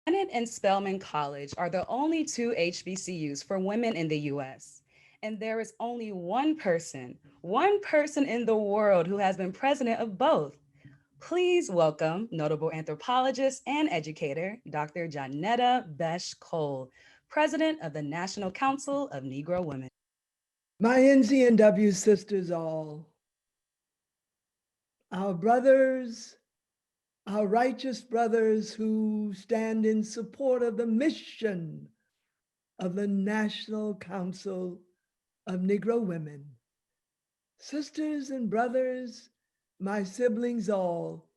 Gannett and Spelman College are the only two HBCUs for women in the US. And there is only one person in the world who has been president of both. Please welcome notable anthropologist and educator, Dr. Johnnetta Betsch Cole, president of the National Council of Negro Women. My NCNW sisters all, our brothers, our righteous brothers who stand in support of the mission of the National Council of Negro Women. Sisters and brothers, my siblings all,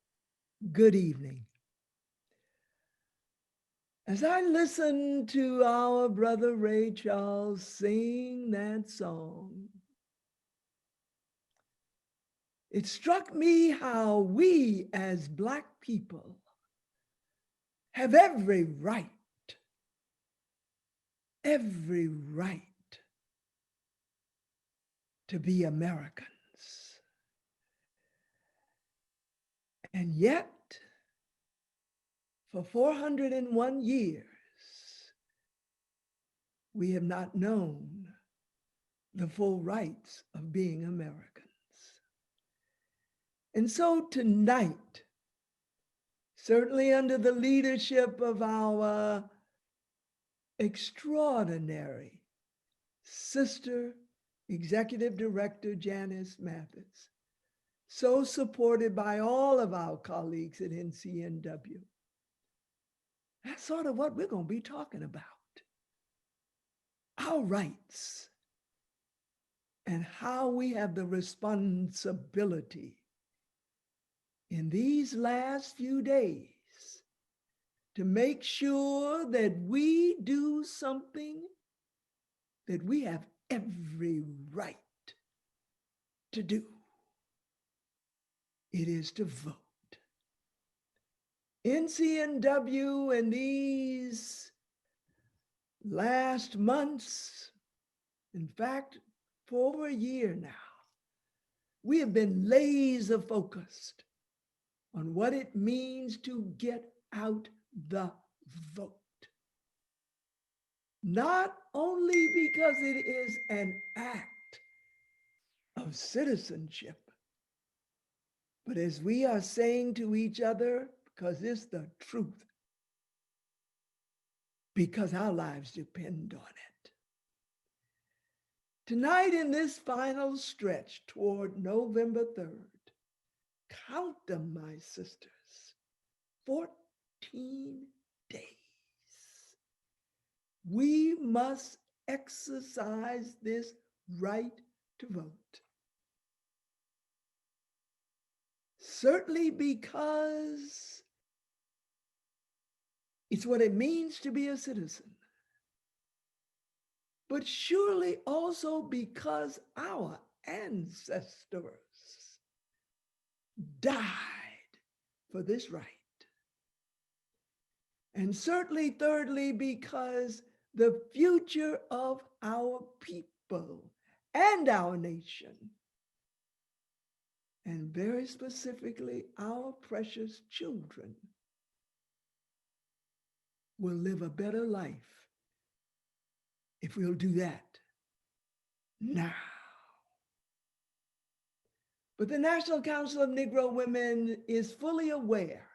good evening. As I listened to our brother Ray Charles sing that song, it struck me how we as Black people have every right to be Americans. And yet, for 401 years, we have not known the full rights of being Americans. And so tonight, certainly under the leadership of our extraordinary sister, Executive Director Janice Mathis, so supported by all of our colleagues at NCNW. That's sort of what we're going to be talking about. Our rights and how we have the responsibility in these last few days to make sure that we do something that we have every right to do. It is to vote. NCNW in these last months, in fact, for over a year now, we have been laser focused on what it means to get out the vote. Not only because it is an act of citizenship, but as we are saying to each other, because it's the truth, because our lives depend on it. Tonight in this final stretch toward November 3rd, count them, my sisters, 14 days. We must exercise this right to vote. Certainly because it's what it means to be a citizen, but surely also because our ancestors died for this right. And certainly, thirdly, because the future of our people and our nation, and very specifically our precious children, will live a better life if we'll do that now. But the National Council of Negro Women is fully aware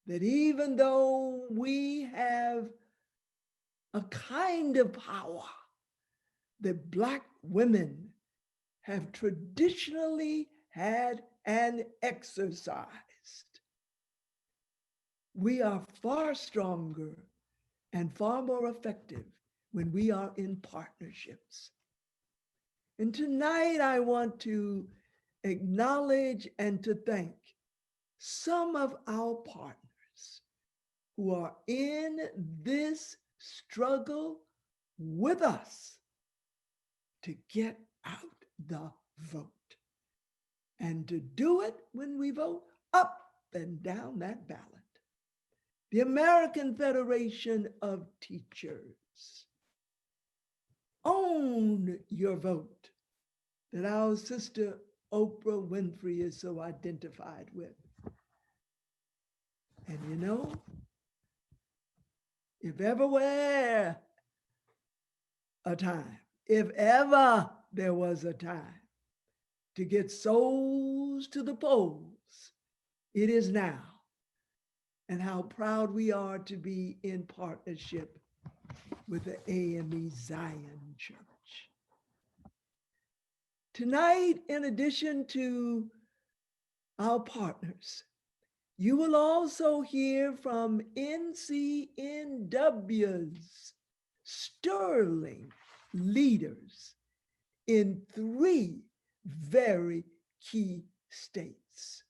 that even though we have a kind of power that Black women have traditionally had and exercised, we are far stronger and far more effective when we are in partnerships. And tonight I want to acknowledge and to thank some of our partners who are in this struggle with us to get out the vote and to do it when we vote up and down that ballot. The American Federation of Teachers, own your vote, that our sister Oprah Winfrey is so identified with. And you know, if ever were a time, if ever there was a time to get souls to the polls, it is now. And how proud we are to be in partnership with the AME Zion Church. Tonight, in addition to our partners, you will also hear from NCNW's sterling leaders in 3 very key states.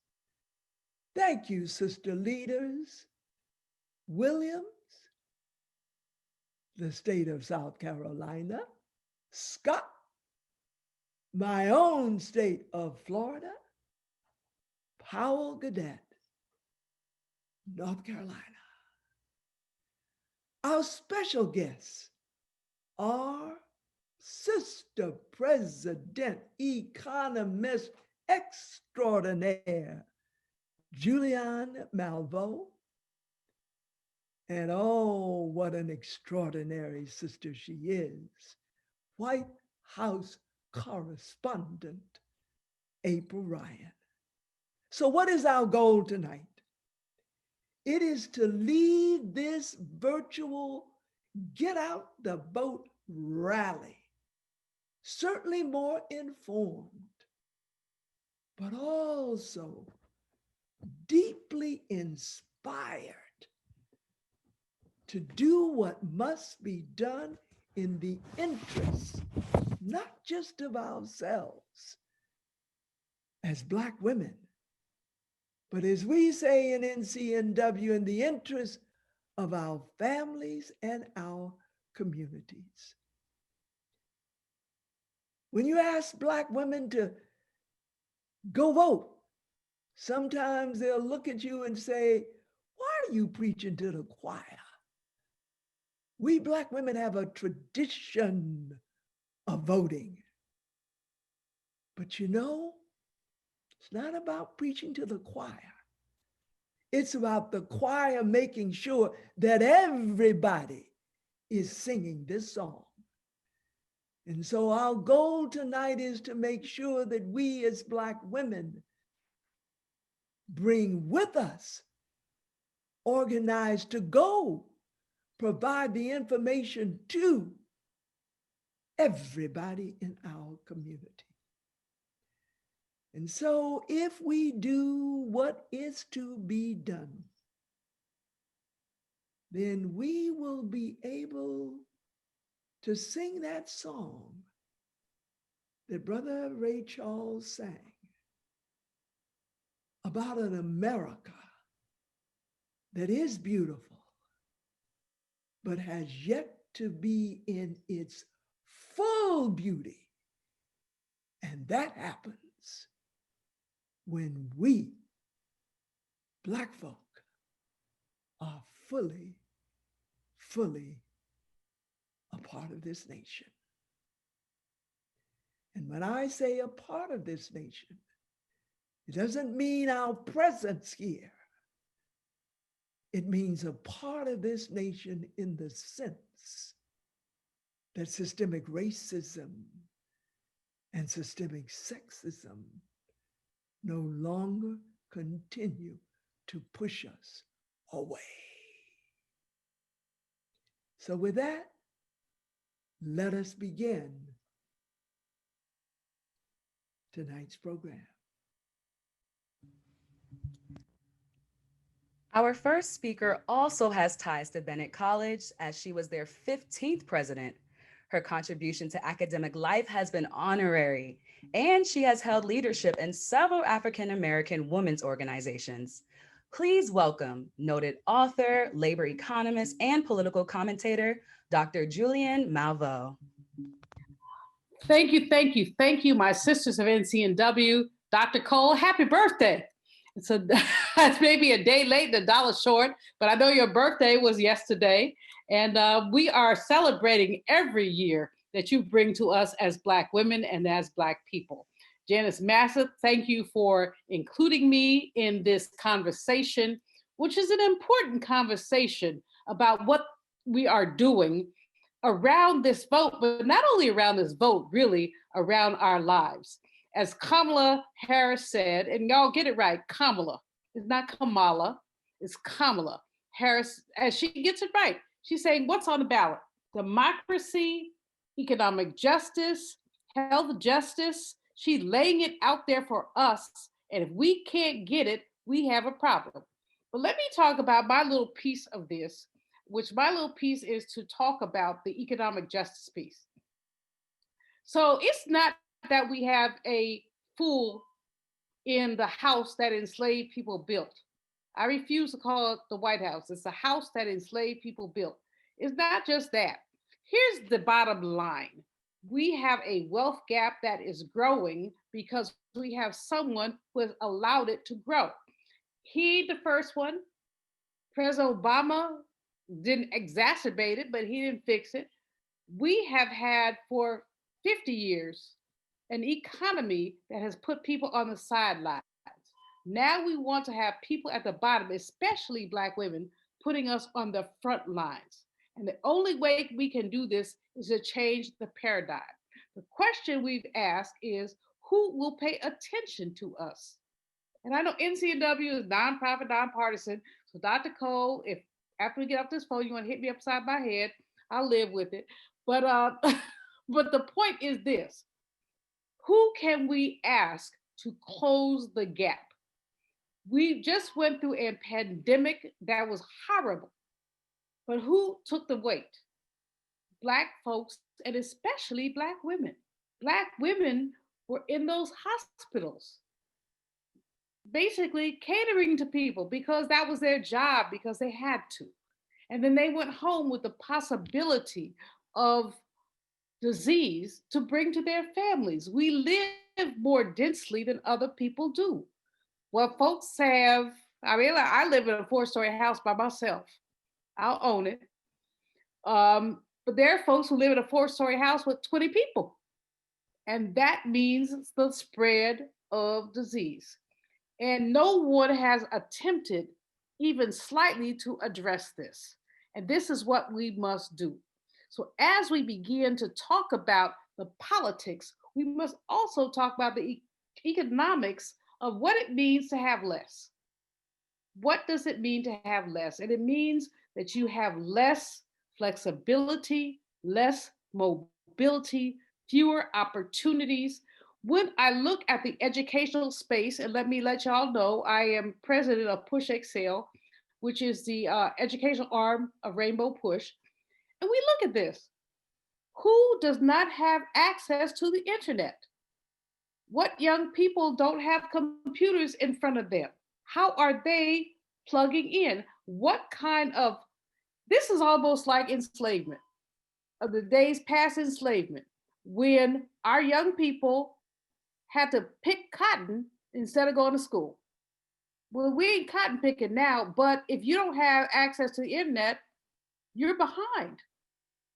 Thank you, sister leaders. Williams, the state of South Carolina; Scott, my own state of Florida; Powell-Godette, North Carolina. Our special guests are Sister President Economist Extraordinaire Julianne Malveaux. And oh, what an extraordinary sister she is, White House correspondent April Ryan. So what is our goal tonight? It is to lead this virtual Get Out the Vote rally, certainly more informed, but also deeply inspired to do what must be done in the interest, not just of ourselves as Black women, but as we say in NCNW, in the interest of our families and our communities. When you ask Black women to go vote, sometimes they'll look at you and say, why are you preaching to the choir? We Black women have a tradition of voting. But you know, it's not about preaching to the choir. It's about the choir making sure that everybody is singing this song. And so our goal tonight is to make sure that we as Black women bring with us, organized to go, provide the information to everybody in our community. And so if we do what is to be done, then we will be able to sing that song that Brother Ray Charles sang about an America that is beautiful, but has yet to be in its full beauty. And that happens when we, Black folk, are fully a part of this nation. And when I say a part of this nation, it doesn't mean our presence here. It means a part of this nation in the sense that systemic racism and systemic sexism no longer continue to push us away. So with that, let us begin tonight's program. Our first speaker also has ties to Bennett College, as she was their 15th president. Her contribution to academic life has been honorary, and she has held leadership in several African-American women's organizations. Please welcome noted author, labor economist, and political commentator, Dr. Julianne Malveaux. Thank you, my sisters of NCNW. Dr. Cole, happy birthday. So that's maybe a day late and a dollar short, but I know your birthday was yesterday. And we are celebrating every year that you bring to us as Black women and as Black people. Janice, massive thank you for including me in this conversation, which is an important conversation about what we are doing around this vote, but not only around this vote, really around our lives. As Kamala Harris said, and y'all get it right, Kamala. It's not Kamala, it's Kamala Harris, as she gets it right. She's saying, what's on the ballot? Democracy, economic justice, health justice. She's laying it out there for us. And if we can't get it, we have a problem. But let me talk about my little piece of this, which my little piece is to talk about the economic justice piece. So it's not that we have a fool in the house that enslaved people built. I refuse to call it the White House. It's a house that enslaved people built. It's not just that. Here's the bottom line. We have a wealth gap that is growing because we have someone who has allowed it to grow. He, the first one, President Obama, didn't exacerbate it, but he didn't fix it. We have had for 50 years an economy that has put people on the sidelines. Now we want to have people at the bottom, especially Black women, putting us on the front lines. And the only way we can do this is to change the paradigm. The question we've asked is, who will pay attention to us? And I know NCW is nonprofit, nonpartisan. So Dr. Cole, if after we get off this phone, you want to hit me upside my head, I'll live with it. But but the point is this: who can we ask to close the gap? We just went through a pandemic that was horrible, but who took the weight? Black folks, and especially Black women. Black women were in those hospitals, basically catering to people because that was their job, because they had to. And then they went home with the possibility of disease to bring to their families. We live more densely than other people do. Well, folks have, I live in a 4-story house by myself. I'll own it. But there are folks who live in a 4-story house with 20 people. And that means the spread of disease. And no one has attempted even slightly to address this. And this is what we must do. So as we begin to talk about the politics, we must also talk about the economics of what it means to have less. What does it mean to have less? And it means that you have less flexibility, less mobility, fewer opportunities. When I look at the educational space, and let me let y'all know, I am president of Push Excel, which is the educational arm of Rainbow Push. And we look at this. Who does not have access to the internet? What young people don't have computers in front of them? How are they plugging in? What kind of, this is almost like enslavement, of the days past enslavement, when our young people had to pick cotton instead of going to school. Well, we ain't cotton picking now, but if you don't have access to the internet, you're behind.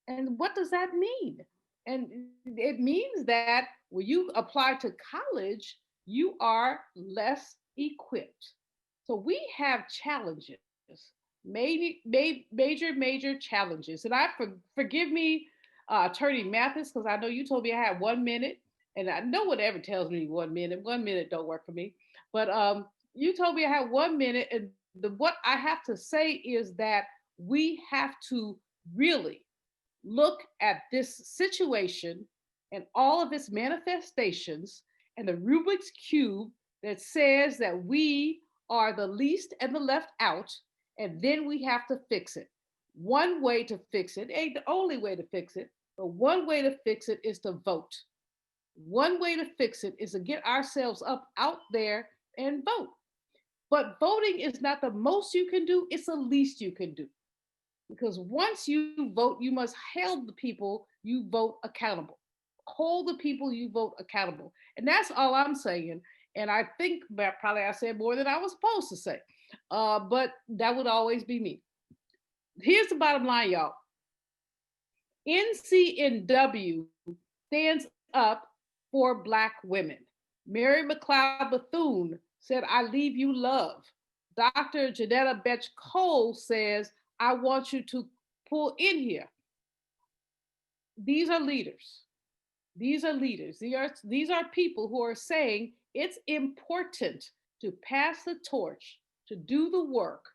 And what does that mean? And it means that when you apply to college, you are less equipped. So we have challenges, major challenges. And forgive me, Attorney Mathis, because I know you told me I had 1 minute, and I no one ever tells me 1 minute. 1 minute don't work for me. But you told me I had 1 minute, and what I have to say is that we have to really look at this situation and all of its manifestations and the Rubik's Cube that says that we are the least and the left out, and then we have to fix it. One way to fix it, ain't the only way to fix it, but one way to fix it is to vote. One way to fix it is to get ourselves up out there and vote. But voting is not the most you can do, it's the least you can do. Because once you vote, you must hold the people you vote accountable. Hold the people you vote accountable. And that's all I'm saying. And I think that probably I said more than I was supposed to say. But that would always be me. Here's the bottom line, y'all. NCNW stands up for Black women. Mary McLeod Bethune said, I leave you love. Dr. Johnnetta Betsch Cole says, I want you to pull in here. These are leaders. These are leaders. These are people who are saying it's important to pass the torch, to do the work,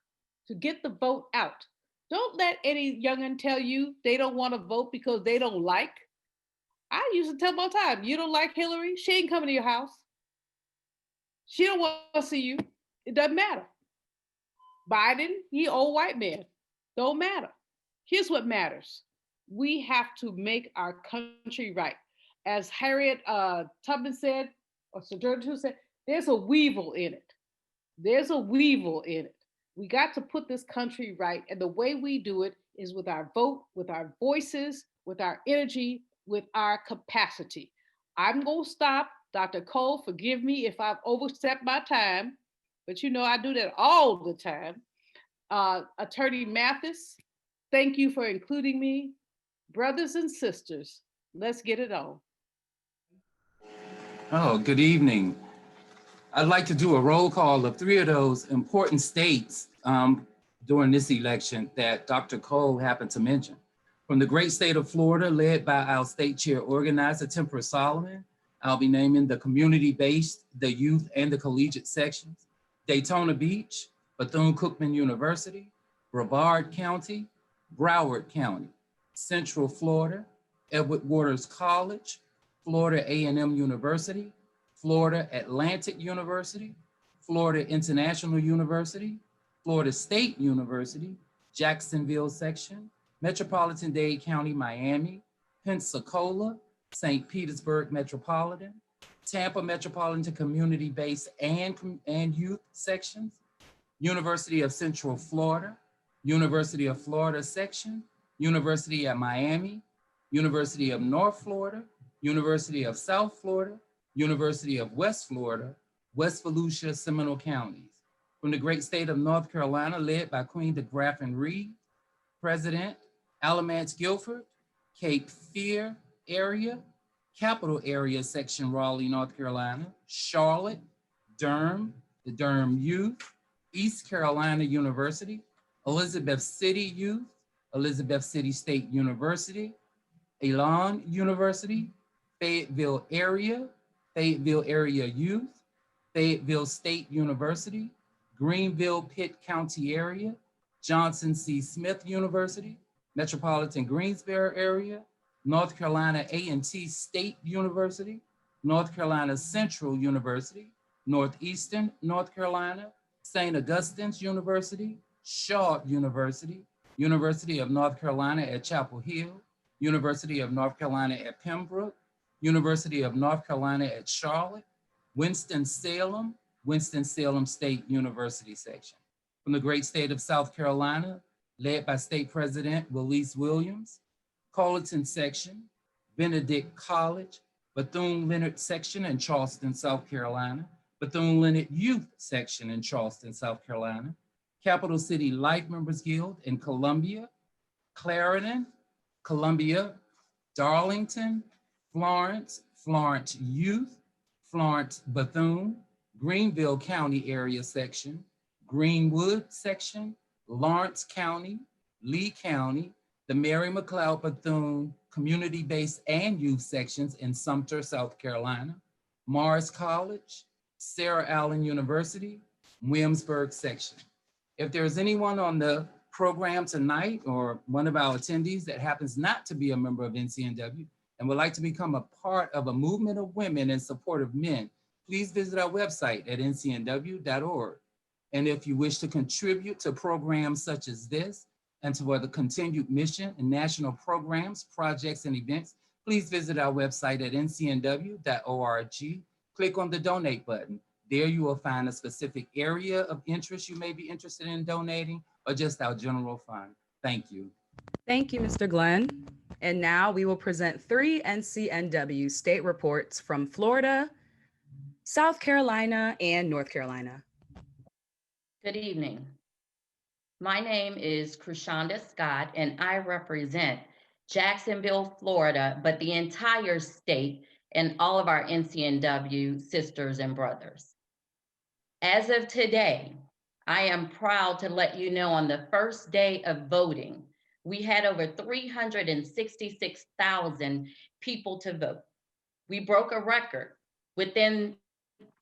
to get the vote out. Don't let any young'un tell you they don't want to vote because they don't like. I used to tell them all the time, you don't like Hillary? She ain't coming to your house. She don't want to see you. It doesn't matter. Biden, he old white man. Don't matter. Here's what matters. We have to make our country right. As Harriet Tubman said, or Sojourner said, there's a weevil in it. There's a weevil in it. We got to put this country right. And the way we do it is with our vote, with our voices, with our energy, with our capacity. I'm going to stop. Dr. Cole, forgive me if I've overstepped my time, but you know I do that all the time. Attorney Mathis, thank you for including me. Brothers and sisters, let's get it on. Oh, good evening. I'd like to do a roll call of 3 of those important states during this election that Dr. Cole happened to mention. From the great state of Florida, led by our state chair organizer, Tempera Solomon, I'll be naming the community-based, the youth, and the collegiate sections. Daytona Beach, Bethune-Cookman University, Brevard County, Broward County, Central Florida, Edward Waters College, Florida A&M University, Florida Atlantic University, Florida International University, Florida State University, Jacksonville section, Metropolitan-Dade County, Miami, Pensacola, St. Petersburg Metropolitan, Tampa Metropolitan Community-Based and Youth sections, University of Central Florida, University of Florida section, University of Miami, University of North Florida, University of South Florida, University of West Florida, West Volusia, Seminole counties. From the great state of North Carolina, led by Queen DeGraff and Reed, President, Alamance Guilford, Cape Fear area, Capital Area section, Raleigh, North Carolina, Charlotte, Durham, the Durham Youth, East Carolina University, Elizabeth City Youth, Elizabeth City State University, Elon University, Fayetteville Area Youth, Fayetteville State University, Greenville Pitt County area, Johnson C. Smith University, Metropolitan Greensboro area, North Carolina A&T State University, North Carolina Central University, Northeastern North Carolina, St. Augustine's University, Shaw University, University of North Carolina at Chapel Hill, University of North Carolina at Pembroke, University of North Carolina at Charlotte, Winston-Salem State University section. From the great state of South Carolina, led by State President Willease Williams, Colleton section, Benedict College, Bethune-Leonard section in Charleston, South Carolina, Bethune-Leonard Youth section in Charleston, South Carolina, Capital City Life Members Guild in Columbia, Clarendon, Columbia, Darlington, Florence Youth, Florence Bethune, Greenville County area section, Greenwood section, Lawrence County, Lee County, the Mary McLeod Bethune community-based and youth sections in Sumter, South Carolina, Morris College, Sarah Allen University, Williamsburg section. If there's anyone on the program tonight or one of our attendees that happens not to be a member of NCNW and would like to become a part of a movement of women in support of men, please visit our website at ncnw.org. And if you wish to contribute to programs such as this and to the continued mission and national programs, projects, and events, please visit our website at ncnw.org. Click on the donate button. There you will find a specific area of interest you may be interested in donating or just our general fund. Thank you. Thank you, Mr. Glenn. And now we will present 3 NCNW state reports from Florida, South Carolina, and North Carolina. Good evening. My name is Kruzshander Scott, and I represent Jacksonville, Florida, but the entire state and all of our NCNW sisters and brothers. As of today, I am proud to let you know on the first day of voting, we had over 366,000 people to vote. We broke a record. Within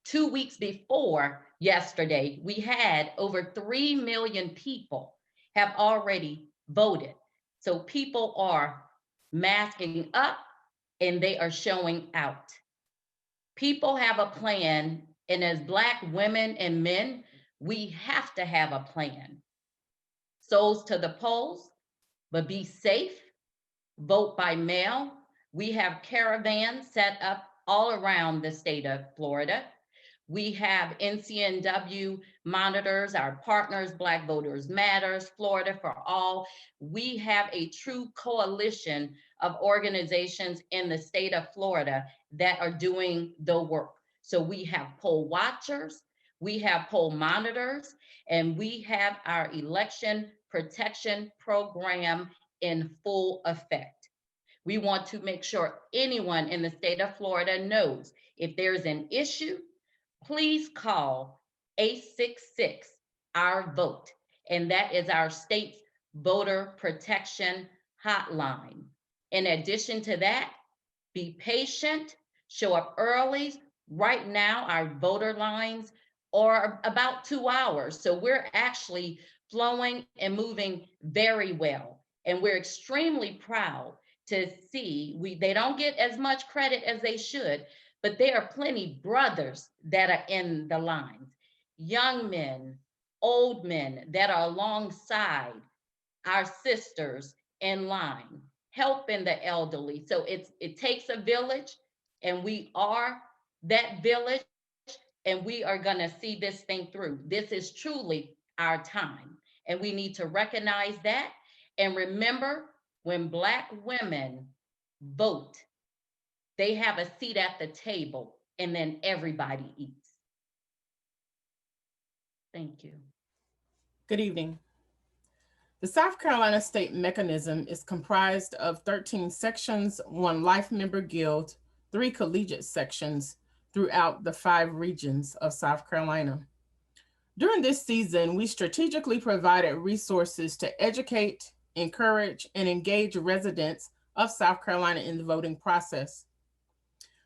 2 weeks before yesterday, we had over 3 million people have already voted. So people are masking up and they are showing out. People have a plan, and as Black women and men, we have to have a plan. Souls to the polls, but be safe, vote by mail. We have caravans set up all around the state of Florida. We have NCNW monitors, our partners, Black Voters Matters, Florida for All. We have a true coalition of organizations in the state of Florida that are doing the work. So we have poll watchers, we have poll monitors, and we have our election protection program in full effect. We want to make sure anyone in the state of Florida knows if there's an issue, please call 866 Our Vote. And that is our state's voter protection hotline. In addition to that, be patient, show up early. Right now, our voter lines are about 2 hours. So we're actually flowing and moving very well. And we're extremely proud to see, they don't get as much credit as they should, but there are plenty brothers that are in the lines, young men, old men that are alongside our sisters in line, helping the elderly. So it takes a village, and we are that village, and we are gonna see this thing through. This is truly our time, and we need to recognize that. And remember, when Black women vote, they have a seat at the table, and then everybody eats. Thank you. Good evening. The South Carolina State Mechanism is comprised of 13 sections, 1 life member guild, 3 collegiate sections throughout the 5 regions of South Carolina. During this season, we strategically provided resources to educate, encourage, and engage residents of South Carolina in the voting process.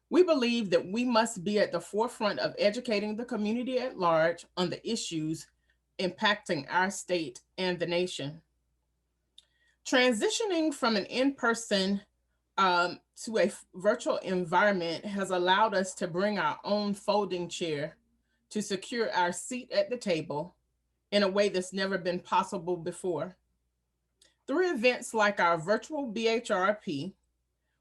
We believe that we must be at the forefront of educating the community at large on the issues impacting our state and the nation. Transitioning from an in-person to a virtual environment has allowed us to bring our own folding chair to secure our seat at the table in a way that's never been possible before. Through events like our virtual BHRP,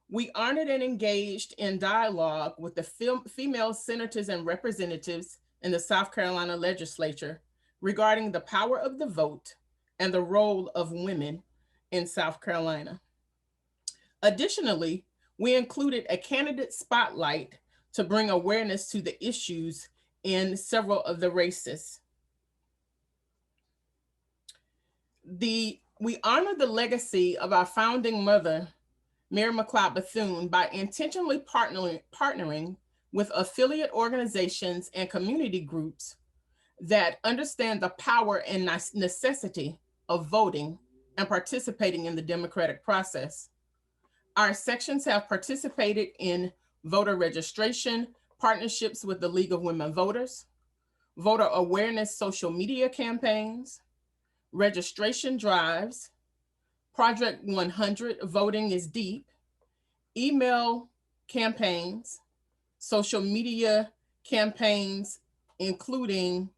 we honored and engaged in dialogue with the female senators and representatives in the South Carolina legislature regarding the power of the vote and the role of women in South Carolina. Additionally, we included a candidate spotlight to bring awareness to the issues in several of the races. We honor the legacy of our founding mother, Mary McLeod Bethune, by intentionally partnering with affiliate organizations and community groups that understand the power and necessity of voting and participating in the democratic process. Our sections have participated in voter registration, partnerships with the League of Women Voters, voter awareness social media campaigns, registration drives, Project 100, Voting is Deep, email campaigns, social media campaigns, including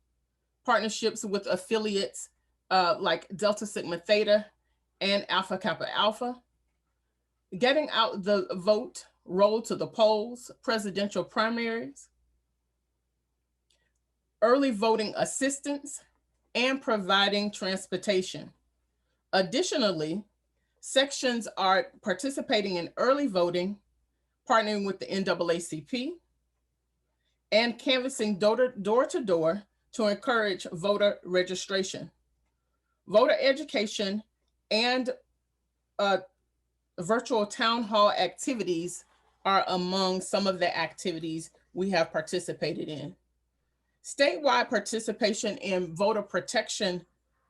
partnerships with affiliates like Delta Sigma Theta and Alpha Kappa Alpha, getting out the vote, roll to the polls, presidential primaries, early voting assistance, and providing transportation. Additionally, sections are participating in early voting, partnering with the NAACP, and canvassing door to door to encourage voter registration. Voter education and virtual town hall activities are among some of the activities we have participated in. Statewide participation in voter protection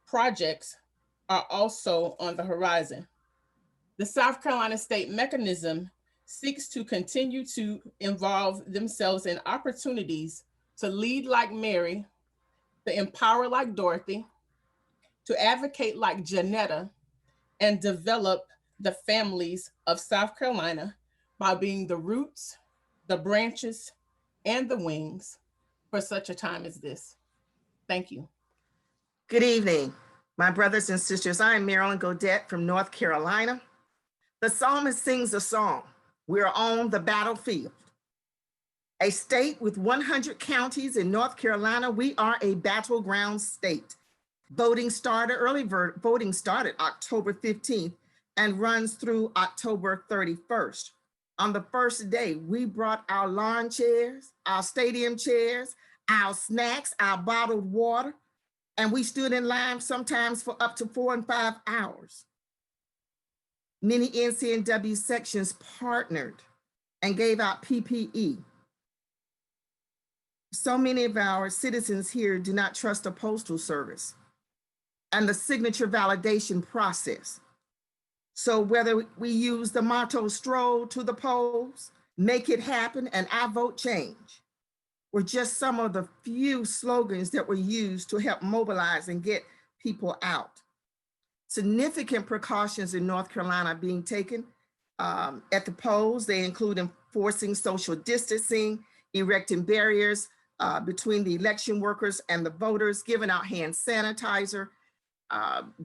projects are also on the horizon. The South Carolina state mechanism seeks to continue to involve themselves in opportunities to lead like Mary, to empower like Dorothy, to advocate like Johnnetta, and develop the families of South Carolina by being the roots, the branches, and the wings for such a time as this. Thank you. Good evening, my brothers and sisters. I am Marilyn Godette from North Carolina. The psalmist sings a song. We're on the battlefield. A state with 100 counties in North Carolina, we are a battleground state. Early voting started October 15th and runs through October 31st. On the first day, we brought our lawn chairs, our stadium chairs, our snacks, our bottled water, and we stood in line sometimes for up to 4 and 5 hours. Many NCNW sections partnered and gave out PPE. So many of our citizens here do not trust the Postal Service and the signature validation process. So whether we use the motto, stroll to the polls, make it happen, and I vote change, were just some of the few slogans that were used to help mobilize and get people out. Significant precautions in North Carolina are being taken at the polls. They include enforcing social distancing, erecting barriers between the election workers and the voters, giving out hand sanitizer,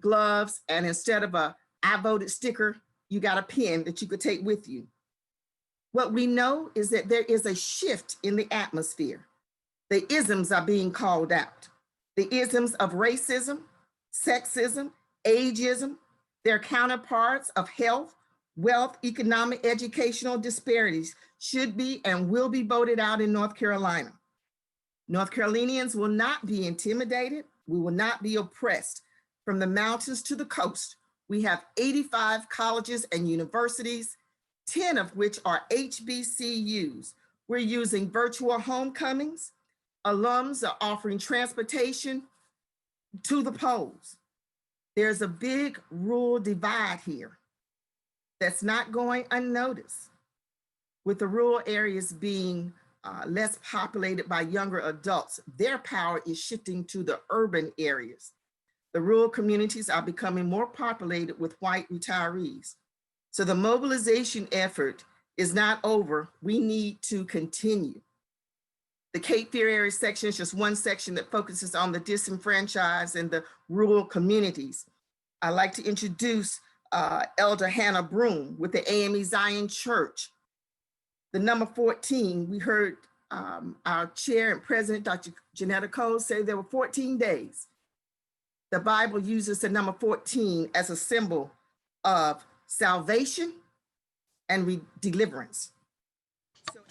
gloves, and instead of a "I voted" sticker, you got a pen that you could take with you. What we know is that there is a shift in the atmosphere. The isms are being called out. The isms of racism, sexism, ageism, their counterparts of health, wealth, economic, educational disparities should be and will be voted out in North Carolina. North Carolinians will not be intimidated. We will not be oppressed. From the mountains to the coast, we have 85 colleges and universities, 10 of which are HBCUs. We're using virtual homecomings. Alums are offering transportation to the polls. There's a big rural divide here that's not going unnoticed, with the rural areas being less populated by younger adults. Their power is shifting to the urban areas. The rural communities are becoming more populated with white retirees. So the mobilization effort is not over. We need to continue. The Cape Fear area section is just one section that focuses on the disenfranchised and the rural communities. I'd like to introduce Elder Hanna Broome with the AME Zion Church. The number 14, we heard our chair and president, Dr. Johnnetta Cole, say there were 14 days. The Bible uses the number 14 as a symbol of salvation and deliverance.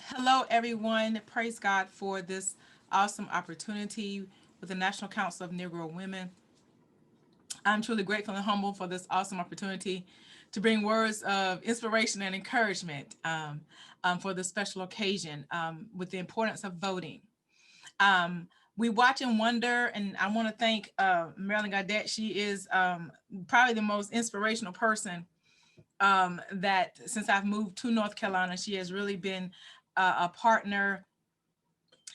Hello, everyone. Praise God for this awesome opportunity with the National Council of Negro Women. I'm truly grateful and humble for this awesome opportunity to bring words of inspiration and encouragement for this special occasion with the importance of voting. We watch and wonder, and I want to thank Marilyn Godette. She is probably the most inspirational person that since I've moved to North Carolina, she has really been a partner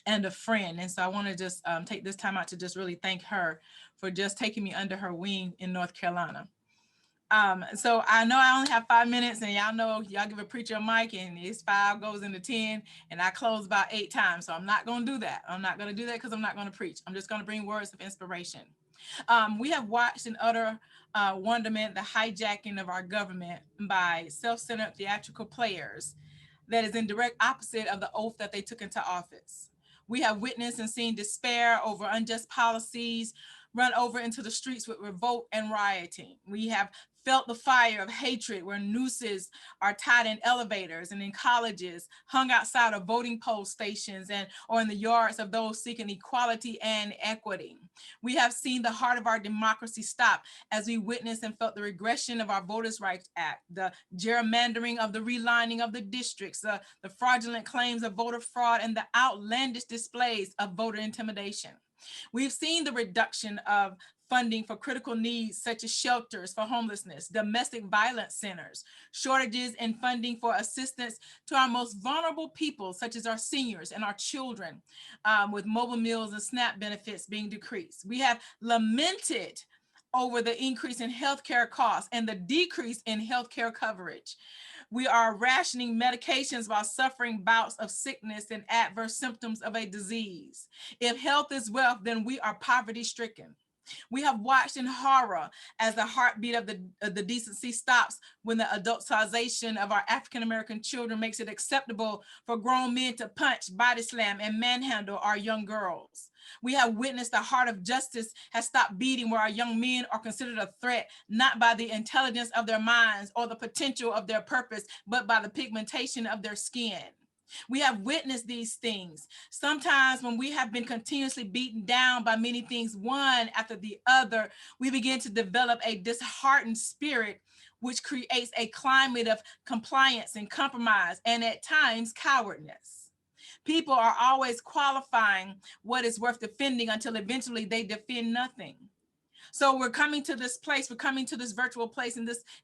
and a friend. And so I want to just take this time out to just really thank her for just taking me under her wing in North Carolina. So I know I only have 5 minutes, and y'all know y'all give a preacher a mic and it's 5 goes into 10, and I close about 8 times. So I'm not going to do that. I'm not going to do that because I'm not going to preach. I'm just going to bring words of inspiration. We have watched in utter wonderment the hijacking of our government by self-centered theatrical players that is in direct opposite of the oath that they took into office. We have witnessed and seen despair over unjust policies run over into the streets with revolt and rioting. We have felt the fire of hatred where nooses are tied in elevators and in colleges, hung outside of voting poll stations or in the yards of those seeking equality and equity. We have seen the heart of our democracy stop as we witnessed and felt the regression of our Voters' Rights Act, the gerrymandering of the relining of the districts, the fraudulent claims of voter fraud, and the outlandish displays of voter intimidation. We've seen the reduction of funding for critical needs such as shelters for homelessness, domestic violence centers, shortages in funding for assistance to our most vulnerable people, such as our seniors and our children, with mobile meals and SNAP benefits being decreased. We have lamented over the increase in healthcare costs and the decrease in healthcare coverage. We are rationing medications while suffering bouts of sickness and adverse symptoms of a disease. If health is wealth, then we are poverty-stricken. We have watched in horror as the heartbeat of the decency stops when the adultization of our African-American children makes it acceptable for grown men to punch, body slam, and manhandle our young girls. We have witnessed the heart of justice has stopped beating where our young men are considered a threat, not by the intelligence of their minds or the potential of their purpose, but by the pigmentation of their skin. We have witnessed these things. Sometimes when we have been continuously beaten down by many things, one after the other, we begin to develop a disheartened spirit, which creates a climate of compliance and compromise, and at times cowardice. People are always qualifying what is worth defending until eventually they defend nothing. So we're coming to this place, we're coming to this virtual place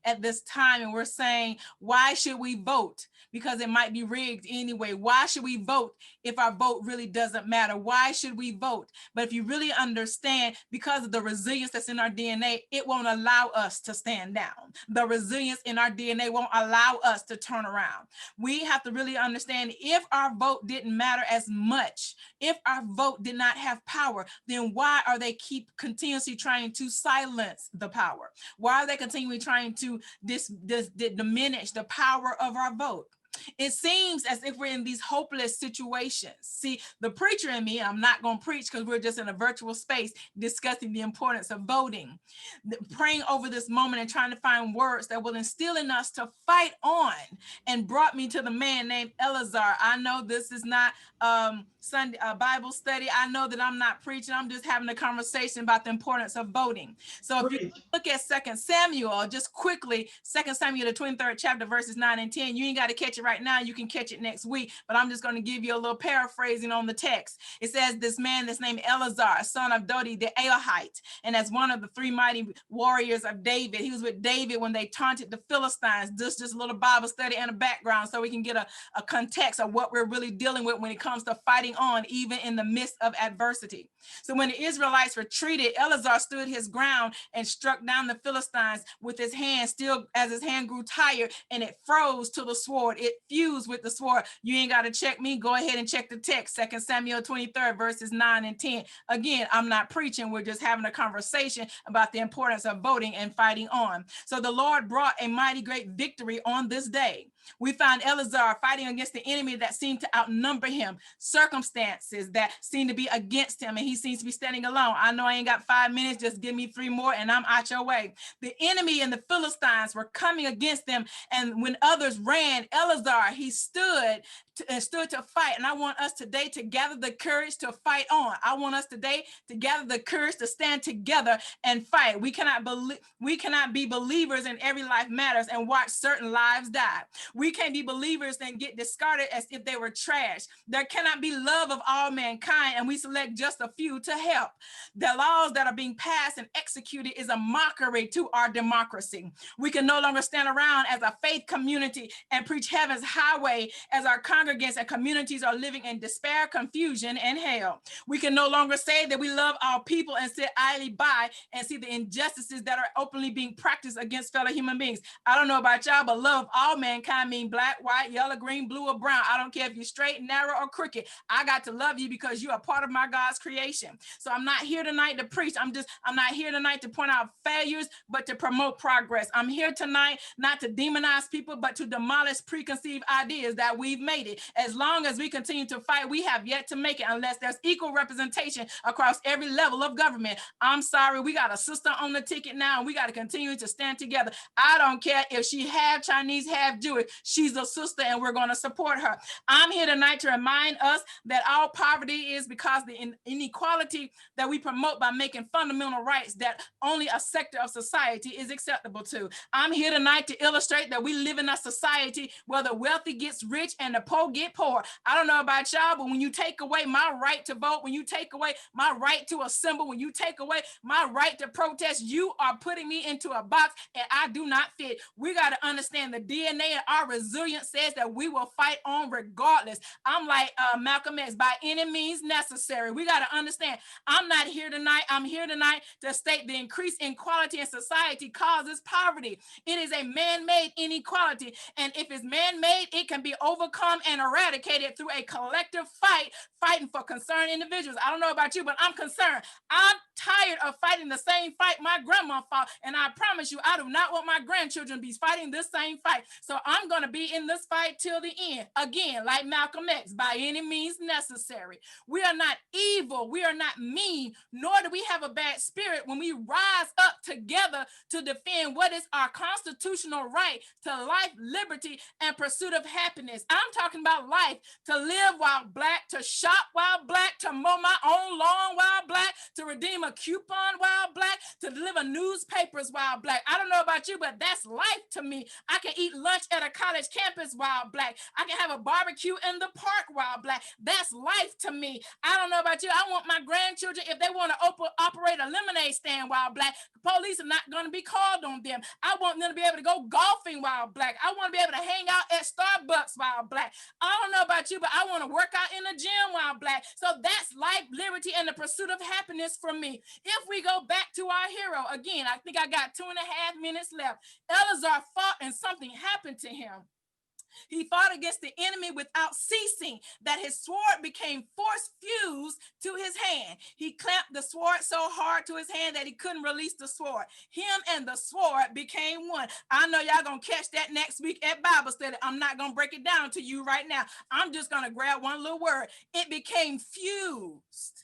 at this time, and we're saying, why should we vote? Because it might be rigged anyway. Why should we vote if our vote really doesn't matter? Why should we vote? But if you really understand, because of the resilience that's in our DNA, it won't allow us to stand down. The resilience in our DNA won't allow us to turn around. We have to really understand, if our vote didn't matter as much, if our vote did not have power, then why are they continuously trying to silence the power? Why are they continually trying to diminish the power of our vote? It seems as if we're in these hopeless situations. See, the preacher in me, I'm not going to preach because we're just in a virtual space discussing the importance of voting, praying over this moment and trying to find words that will instill in us to fight on, and brought me to the man named Eleazar. I know this is not Sunday Bible study. I know that I'm not preaching. I'm just having a conversation about the importance of voting. So if you look at 2 Samuel, just quickly, 2 Samuel, the 23rd chapter, verses 9 and 10, you ain't got to catch it right now. You can catch it next week, but I'm just going to give you a little paraphrasing on the text. It says, this man that's named Eleazar, son of Dodi the Ahite, and as one of the 3 mighty warriors of David, he was with David when they taunted the Philistines. Just a little Bible study and a background so we can get a context of what we're really dealing with when it comes to fighting on, even in the midst of adversity. So when the Israelites retreated, Eleazar stood his ground and struck down the Philistines with his hand, still as his hand grew tired, and it froze to the sword. It fused with the sword. You ain't got to check me. Go ahead and check the text, 2 Samuel 23, verses 9 and 10. Again, I'm not preaching. We're just having a conversation about the importance of voting and fighting on. So the Lord brought a mighty great victory on this day. We found Eleazar fighting against the enemy that seemed to outnumber him, circumstances that seem to be against him, and he seems to be standing alone. I know I ain't got 5 minutes, just give me 3 more and I'm out your way. The enemy and the Philistines were coming against them, and when others ran, Eleazar, he stood to fight. And I want us today to gather the courage to fight on. I want us today to gather the courage to stand together and fight. We cannot be believers in every life matters and watch certain lives die. We can't be believers and get discarded as if they were trash. There cannot be love of all mankind and we select just a few to help. The laws that are being passed and executed is a mockery to our democracy. We can no longer stand around as a faith community and preach heaven's highway as our congregants and communities are living in despair, confusion, and hell. We can no longer say that we love all people and sit idly by and see the injustices that are openly being practiced against fellow human beings. I don't know about y'all, but love all mankind mean black, white, yellow, green, blue, or brown. I don't care if you're straight, narrow, or crooked. I got to love you because you are part of my God's creation. So I'm not here tonight to preach. I'm not here tonight to point out failures, but to promote progress. I'm here tonight not to demonize people, but to demolish preconceived ideas that we've made it. As long as we continue to fight, we have yet to make it unless there's equal representation across every level of government. I'm sorry, we got a sister on the ticket now, and we got to continue to stand together. I don't care if she half Chinese, half Jewish. She's a sister, and we're going to support her. I'm here tonight to remind us that all poverty is because the inequality that we promote by making fundamental rights that only a sector of society is acceptable to. I'm here tonight to illustrate that we live in a society where the wealthy gets rich and the poor get poor. I don't know about y'all, but when you take away my right to vote, when you take away my right to assemble, when you take away my right to protest, you are putting me into a box and I do not fit. We got to understand the DNA and our resilience says that we will fight on regardless. I'm like Malcolm X, by any means necessary. We got to understand, I'm not here tonight. I'm here tonight to state the increased inequality in society causes poverty. It is a man-made inequality. And if it's man-made, it can be overcome and eradicated through a collective fight, fighting for concerned individuals. I don't know about you, but I'm concerned. I'm tired of fighting the same fight my grandma fought. And I promise you, I do not want my grandchildren to be fighting this same fight. So I'm going to be in this fight till the end. Again, like Malcolm X, by any means necessary. We are not evil. We are not mean, nor do we have a bad spirit when we rise up together to defend what is our constitutional right to life, liberty, and pursuit of happiness. I'm talking about life, to live while Black, to shop while Black, to mow my own lawn while Black, to redeem a coupon while Black, to deliver newspapers while Black. I don't know about you, but that's life to me. I can eat lunch at a college campus while Black. I can have a barbecue in the park while Black. That's life to me. I don't know about you. I want my grandchildren, if they want to operate a lemonade stand while Black, the police are not going to be called on them. I want them to be able to go golfing while Black. I want to be able to hang out at Starbucks while Black. I don't know about you, but I want to work out in the gym while Black. So that's life, liberty, and the pursuit of happiness for me. If we go back to our hero, again, I think I got 2.5 minutes left. Eleazar fought and something happened to him. He fought against the enemy without ceasing, that his sword became force fused to his hand. He clamped the sword so hard to his hand that he couldn't release the sword. Him and the sword became one. I know y'all gonna catch that next week at Bible study. I'm not gonna break it down to you right now. I'm just gonna grab one little word. It became fused.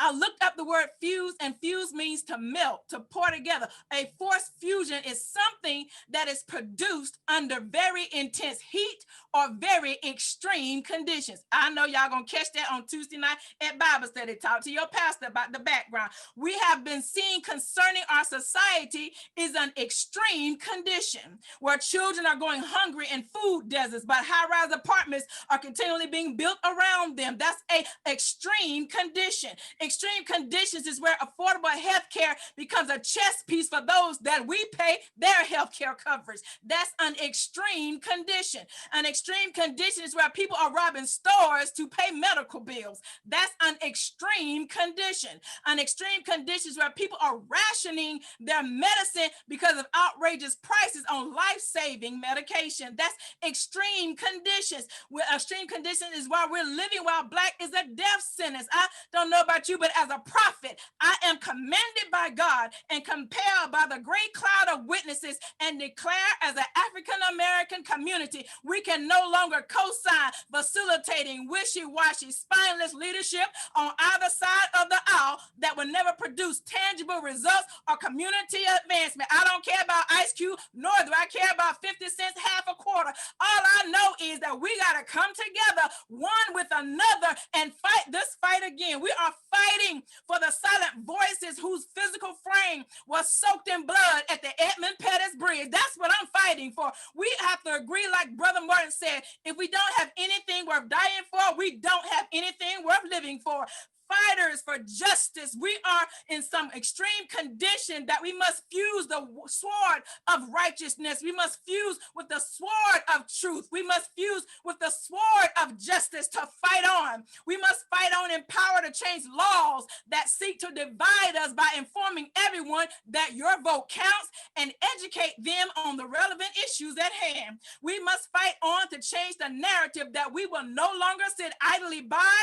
I looked up the word fuse, and fuse means to melt, to pour together. A forced fusion is something that is produced under very intense heat or very extreme conditions. I know y'all gonna catch that on Tuesday night at Bible study. Talk to your pastor about the background. We have been seeing concerning our society is an extreme condition where children are going hungry in food deserts, but high-rise apartments are continually being built around them. That's an extreme condition. Extreme conditions is where affordable health care becomes a chess piece for those that we pay their health care coverage. That's an extreme condition. An extreme condition is where people are robbing stores to pay medical bills. That's an extreme condition. An extreme condition is where people are rationing their medicine because of outrageous prices on life-saving medication. That's extreme conditions. Extreme condition is why we're living while Black is a death sentence. I don't know about you, but as a prophet, I am commanded by God and compelled by the great cloud of witnesses and declare as an African-American community, we can no longer co-sign facilitating wishy-washy, spineless leadership on either side of the aisle that will never produce tangible results or community advancement. I don't care about Ice Cube, nor do I care about 50 cents, half a quarter. All I know is that we got to come together one with another and fight this fight again. We are fighting for the silent voices whose physical frame was soaked in blood at the Edmund Pettus Bridge. That's what I'm fighting for. We have to agree, like Brother Martin said, if we don't have anything worth dying for, we don't have anything worth living for. Fighters for justice. We are in some extreme condition that we must fuse the sword of righteousness. We must fuse with the sword of truth. We must fuse with the sword of justice to fight on. We must fight on in power to change laws that seek to divide us by informing everyone that your vote counts and educate them on the relevant issues at hand. We must fight on to change the narrative that we will no longer sit idly by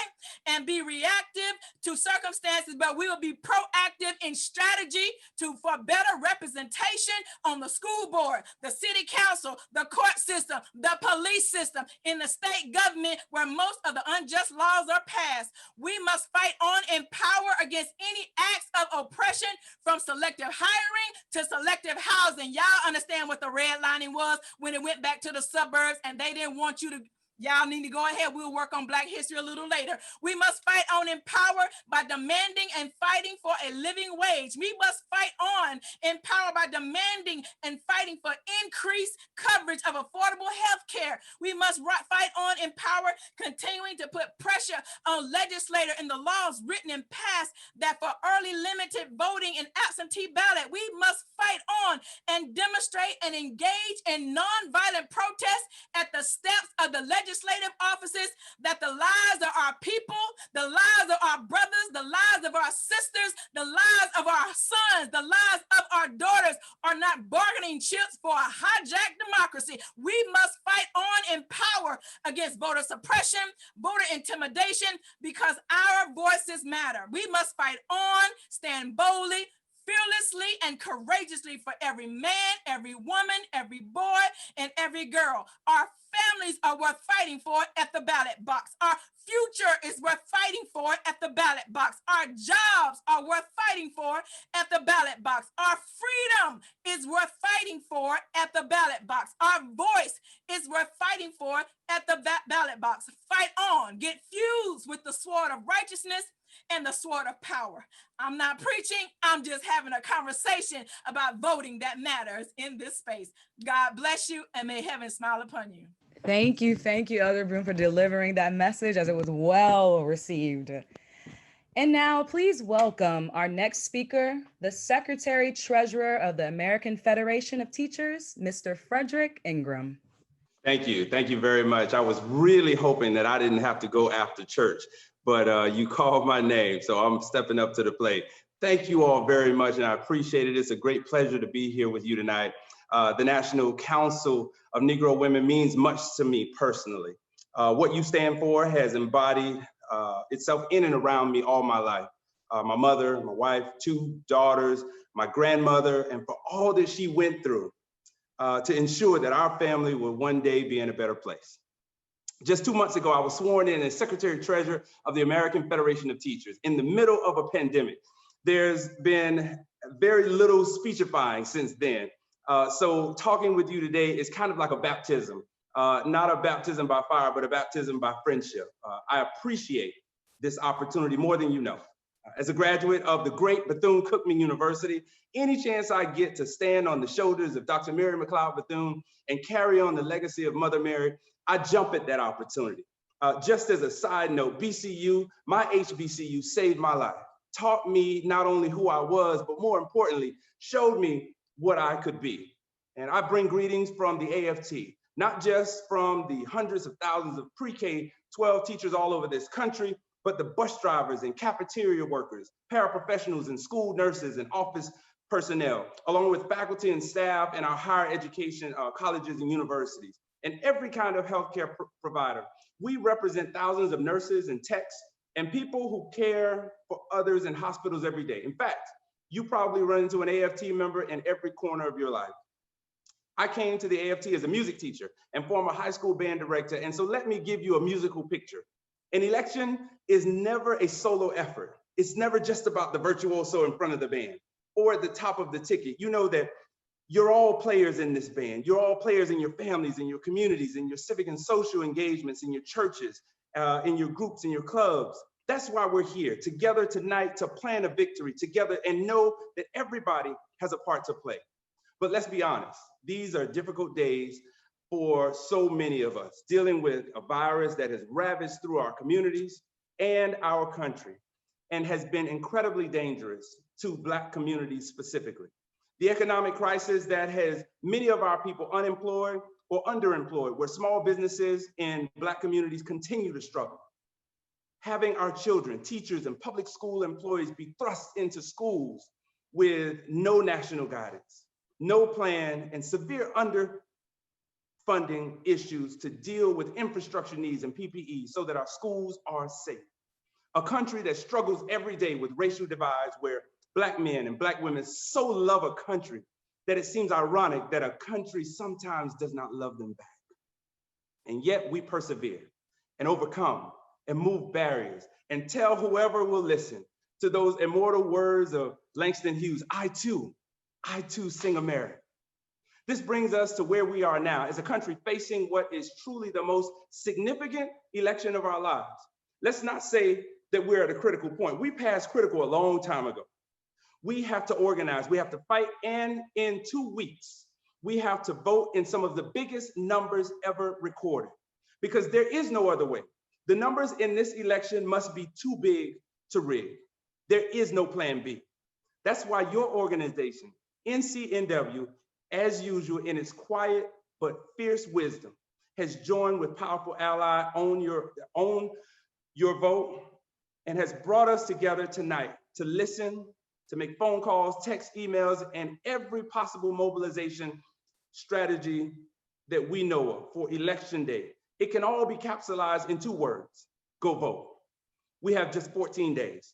and be reactive to circumstances, but we will be proactive in strategy for better representation on the school board, the city council, the court system, the police system, in the state government where most of the unjust laws are passed. We must fight on in power against any acts of oppression, from selective hiring to selective housing. Y'all understand what the redlining was when it went back to the suburbs and they didn't want you to Y'all need to go ahead. We'll work on Black history a little later. We must fight on Empower by demanding and fighting for a living wage. We must fight on Empower by demanding and fighting for increased coverage of affordable health care. We must fight on Empower, continuing to put pressure on legislators and the laws written and passed that for early limited voting and absentee ballot. We must fight on and demonstrate and engage in nonviolent protests at the steps of the legislative offices, that the lives of our people, the lives of our brothers, the lives of our sisters, the lives of our sons, the lives of our daughters are not bargaining chips for a hijacked democracy. We must fight on Empower against voter suppression, voter intimidation, because our voices matter. We must fight on, stand boldly, fearlessly and courageously for every man, every woman, every boy, and every girl. Our families are worth fighting for at the ballot box. Our future is worth fighting for at the ballot box. Our jobs are worth fighting for at the ballot box. Our freedom is worth fighting for at the ballot box. Our voice is worth fighting for at the ballot box. Fight on, get fused with the sword of righteousness and the sword of power. I'm not preaching, I'm just having a conversation about voting that matters in this space. God bless you and may heaven smile upon you. Thank you, Elder Broome, for delivering that message as it was well received. And now please welcome our next speaker, the Secretary Treasurer of the American Federation of Teachers, Mr. Fedrick Ingram. Thank you very much. I was really hoping that I didn't have to go after church, but you called my name, so I'm stepping up to the plate. Thank you all very much, and I appreciate it. It's a great pleasure to be here with you tonight. The National Council of Negro Women means much to me personally. What you stand for has embodied itself in and around me all my life. My mother, my wife, 2 daughters, my grandmother, and for all that she went through to ensure that our family would one day be in a better place. Just 2 months ago, I was sworn in as Secretary Treasurer of the American Federation of Teachers in the middle of a pandemic. There's been very little speechifying since then. So talking with you today is kind of like a baptism, not a baptism by fire, but a baptism by friendship. I appreciate this opportunity more than you know. As a graduate of the great Bethune-Cookman University, any chance I get to stand on the shoulders of Dr. Mary McLeod Bethune and carry on the legacy of Mother Mary, I jump at that opportunity. Just as a side note, BCU, my HBCU saved my life, taught me not only who I was, but more importantly, showed me what I could be. And I bring greetings from the AFT, not just from the hundreds of thousands of pre-K-12 teachers all over this country, but the bus drivers and cafeteria workers, paraprofessionals and school nurses and office personnel, along with faculty and staff and our higher education colleges and universities, and every kind of healthcare provider. We represent thousands of nurses and techs and people who care for others in hospitals every day. In fact, you probably run into an AFT member in every corner of your life. I came to the AFT as a music teacher and former high school band director, and so let me give you a musical picture. An election is never a solo effort. It's never just about the virtuoso in front of the band or at the top of the ticket. You know that you're all players in this band. You're all players in your families, in your communities, in your civic and social engagements, in your churches, in your groups, in your clubs. That's why we're here together tonight to plan a victory together and know that everybody has a part to play. But let's be honest, these are difficult days for so many of us, dealing with a virus that has ravaged through our communities and our country and has been incredibly dangerous to Black communities specifically. The economic crisis that has many of our people unemployed or underemployed, where small businesses in Black communities continue to struggle. Having our children, teachers, and public school employees be thrust into schools with no national guidance, no plan, and severe underfunding issues to deal with infrastructure needs and PPE so that our schools are safe. A country that struggles every day with racial divides, where Black men and Black women so love a country that it seems ironic that a country sometimes does not love them back. And yet we persevere and overcome and move barriers and tell whoever will listen to those immortal words of Langston Hughes, I too sing America. This brings us to where we are now as a country facing what is truly the most significant election of our lives. Let's not say that we're at a critical point. We passed critical a long time ago. We have to organize, we have to fight, and in 2 weeks, we have to vote in some of the biggest numbers ever recorded, because there is no other way. The numbers in this election must be too big to rig. There is no plan B. That's why your organization, NCNW, as usual, in its quiet but fierce wisdom, has joined with powerful ally Own Your Vote, and has brought us together tonight to listen, to make phone calls, text, emails, and every possible mobilization strategy that we know of for election day. It can all be capsulized in 2 words: go vote. We have just 14 days.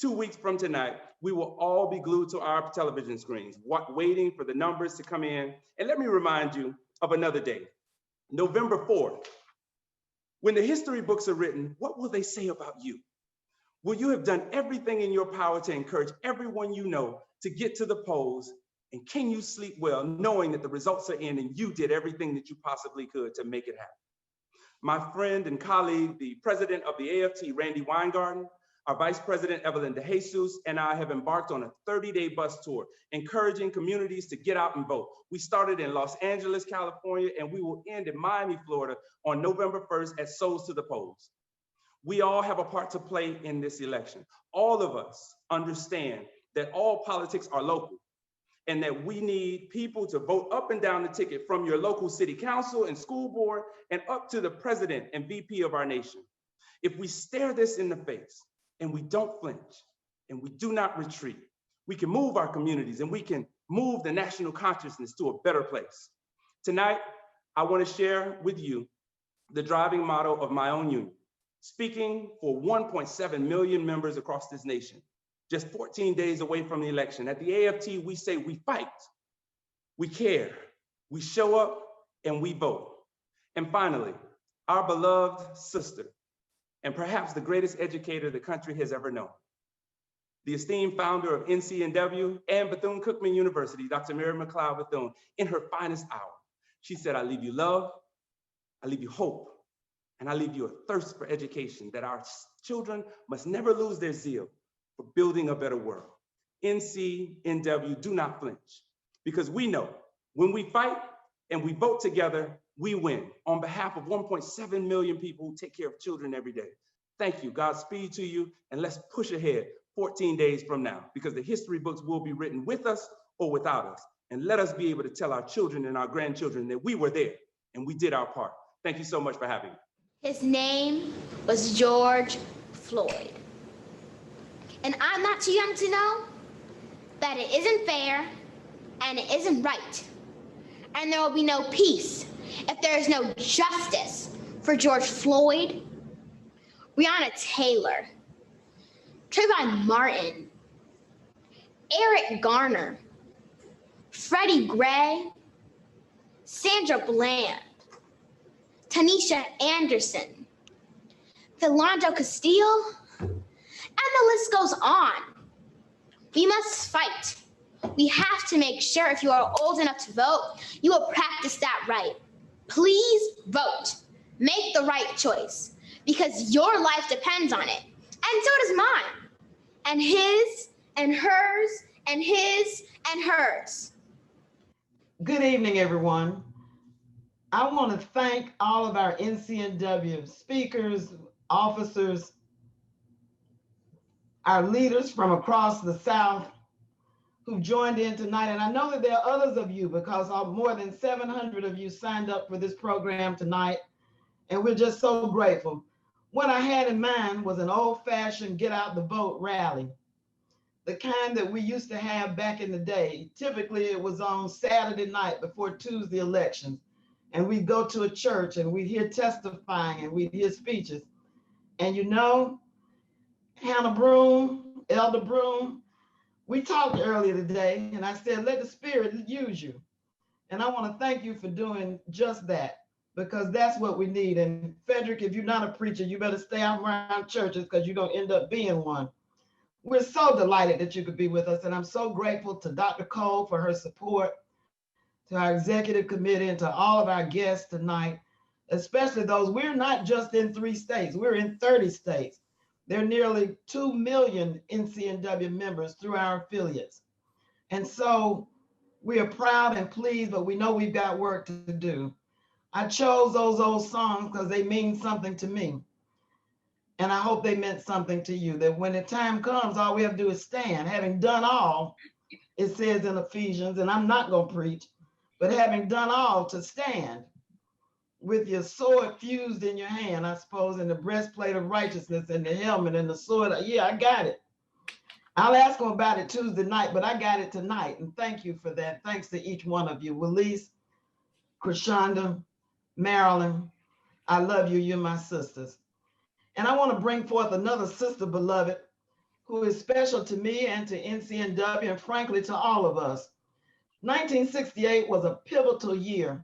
2 weeks from tonight, we will all be glued to our television screens, waiting for the numbers to come in. And let me remind you of another day, November 4th. When the history books are written, what will they say about you? Will you have done everything in your power to encourage everyone you know to get to the polls? And can you sleep well knowing that the results are in and you did everything that you possibly could to make it happen? My friend and colleague, the president of the AFT, Randy Weingarten, our vice president, Evelyn DeJesus, and I have embarked on a 30-day bus tour, encouraging communities to get out and vote. We started in Los Angeles, California, and we will end in Miami, Florida on November 1st at Souls to the Polls. We all have a part to play in this election. All of us understand that all politics are local, and that we need people to vote up and down the ticket, from your local city council and school board and up to the president and VP of our nation. If we stare this in the face and we don't flinch and we do not retreat, we can move our communities and we can move the national consciousness to a better place. Tonight, I want to share with you the driving motto of my own union, speaking for 1.7 million members across this nation. Just 14 days away from the election. At the AFT, we say we fight, we care, we show up, and we vote. And finally, our beloved sister, and perhaps the greatest educator the country has ever known, the esteemed founder of NCNW and Bethune-Cookman University, Dr. Mary McLeod Bethune, in her finest hour. She said, I leave you love, I leave you hope, and I leave you a thirst for education, that our children must never lose their zeal for building a better world. NCNW, do not flinch, because we know when we fight and we vote together, we win. On behalf of 1.7 million people who take care of children every day, thank you, Godspeed to you, and let's push ahead 14 days from now, because the history books will be written with us or without us. And let us be able to tell our children and our grandchildren that we were there and we did our part. Thank you so much for having me. His name was George Floyd. And I'm not too young to know that it isn't fair and it isn't right. And there will be no peace if there is no justice for George Floyd, Breonna Taylor, Trayvon Martin, Eric Garner, Freddie Gray, Sandra Bland, Tanisha Anderson, Philando Castile, and the list goes on. We must fight. We have to make sure if you are old enough to vote, you will practice that right. Please vote. Make the right choice, because your life depends on it. And so does mine. And his, and hers, and his, and hers. Good evening, everyone. I want to thank all of our NCNW speakers, officers, our leaders from across the South who joined in tonight. And I know that there are others of you, because more than 700 of you signed up for this program tonight. And we're just so grateful. What I had in mind was an old-fashioned get out the vote rally, the kind that we used to have back in the day. Typically, it was on Saturday night before Tuesday elections. And we'd go to a church and we'd hear testifying and we'd hear speeches. And you know, Hanna Broome, Elder Broome, we talked earlier today, and I said, let the Spirit use you. And I want to thank you for doing just that, because that's what we need. And Fedrick, if you're not a preacher, you better stay out around churches, because you're going to end up being one. We're so delighted that you could be with us, and I'm so grateful to Dr. Cole for her support, to our executive committee, and to all of our guests tonight, especially those, we're not just in 3 states, we're in 30 states. There are nearly 2 million NCNW members through our affiliates. And so we are proud and pleased, but we know we've got work to do. I chose those old songs because they mean something to me. And I hope they meant something to you, that when the time comes, all we have to do is stand. Having done all, it says in Ephesians, and I'm not going to preach, but having done all, to stand with your sword fused in your hand, I suppose, in the breastplate of righteousness and the helmet and the sword. Yeah, I got it. I'll ask them about it Tuesday night, but I got it tonight. And thank you for that. Thanks to each one of you. Willease, Kruzshander, Marilyn, I love you. You're my sisters. And I want to bring forth another sister beloved who is special to me and to NCNW and frankly to all of us. 1968 was a pivotal year.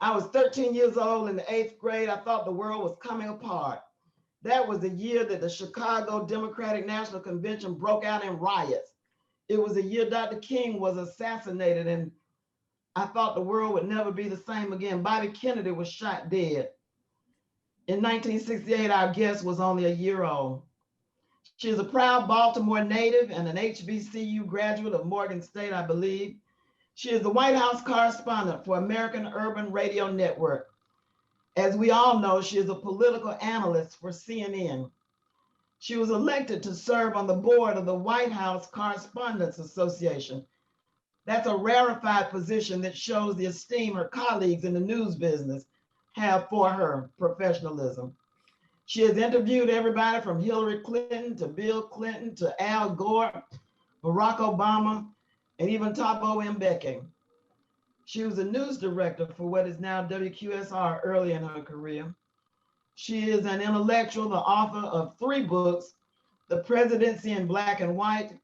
I was 13 years old in the 8th grade. I thought the world was coming apart. That was the year that the Chicago Democratic National Convention broke out in riots. It was the year Dr. King was assassinated, and I thought the world would never be the same again. Bobby Kennedy was shot dead. In 1968, our guest was only a year old. She is a proud Baltimore native and an HBCU graduate of Morgan State, I believe. She is the White House correspondent for American Urban Radio Network. As we all know, she is a political analyst for CNN. She was elected to serve on the board of the White House Correspondents Association. That's a rarefied position that shows the esteem her colleagues in the news business have for her professionalism. She has interviewed everybody from Hillary Clinton to Bill Clinton to Al Gore, Barack Obama, and even Thabo Mbeki. She was a news director for what is now WQSR early in her career. She is an intellectual, the author of 3 books, The Presidency in Black and White,